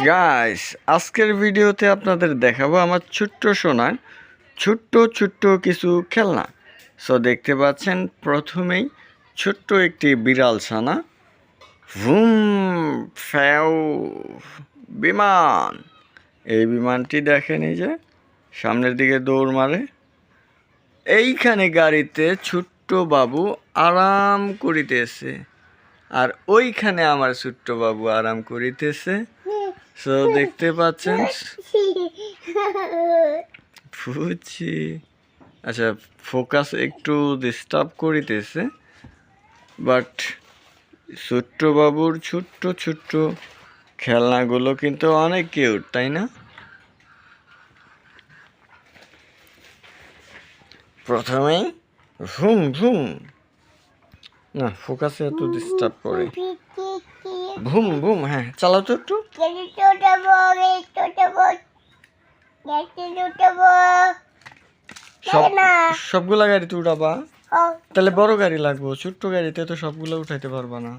Guys, আজকের ভিডিওতে আপনাদের দেখাবো আমার ছোট্ট সোনার ছোট্ট ছোট্ট কিছু খেলনা। সো দেখতে পাচ্ছেন প্রথমেই ছোট্ট একটি বিড়াল ছানা। ভুম ফ্যাও বিমান। এই বিমানটি দেখেন, এই যে সামনের দিকে দৌড় মারে। এইখানে গাড়িতে ছোট্ট বাবু আরাম করিতেছে, আর ওইখানে আমার ছোট্ট বাবু আরাম করিতেছে। সো দেখতে পাচ্ছেন, বুঝছি। আচ্ছা, ফোকাস একটু ডিস্টার্ব করিতেছে, বাট ছোট্ট বাবুর ছোট্ট ছোট্ট খেলনাগুলো কিন্তু অনেক কিউট, তাই না? প্রথমেই ভুম ভুম, না ফোকাসে এত ডিস্টার্ব করে। ভুম ভুম, হ্যাঁ চালাও তো একটু। সবগুলা গাড়িতে উঠাবা? তাহলে বড় গাড়ি লাগবে, ছোট্ট গাড়িতে তো সবগুলো উঠাইতে পারবা না।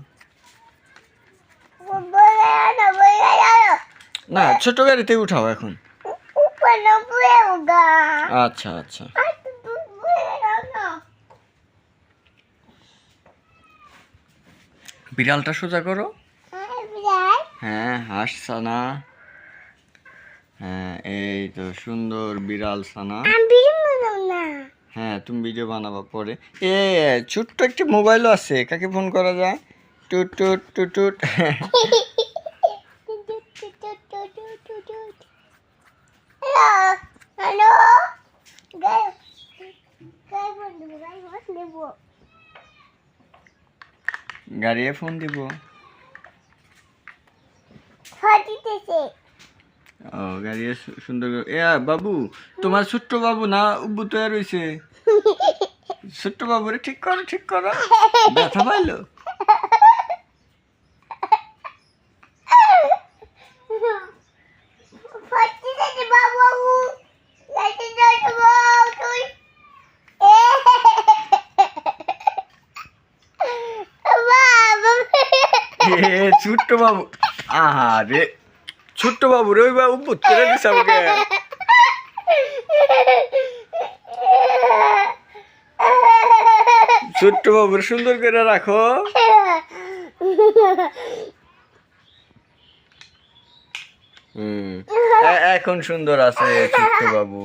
না, ছোট গাড়িতে উঠাও এখন। আচ্ছা আচ্ছা, বিড়ালটা সোজা করো। হ্যাঁ, হাসছা না? হ্যাঁ, এই তো সুন্দর বিড়াল ছানা। হ্যাঁ, তুমি ভিডিও বানাবা পরে। ছোট্ট একটি মোবাইলও আছে, কাকে ফোন করা যায়? টুট টুট টুট টুট। গাড়িয়ে ফোন দিব। ও, গাড়িয়ে সুন্দর। বাবু, তোমার ছোট্ট বাবু না উব্বু তৈরি হয়েছে। ছোট্ট বাবুরে ঠিক করো, ঠিক করো। ব্যথা পাইলো? ছোট্ট বাবু, আরে ছোট্ট বাবু রে, ওই বাবু উপুত করে দিস আমাকে। ছোট্ট বাবুর সুন্দর করে রাখো। এখন সুন্দর আছে ছোট্ট বাবু।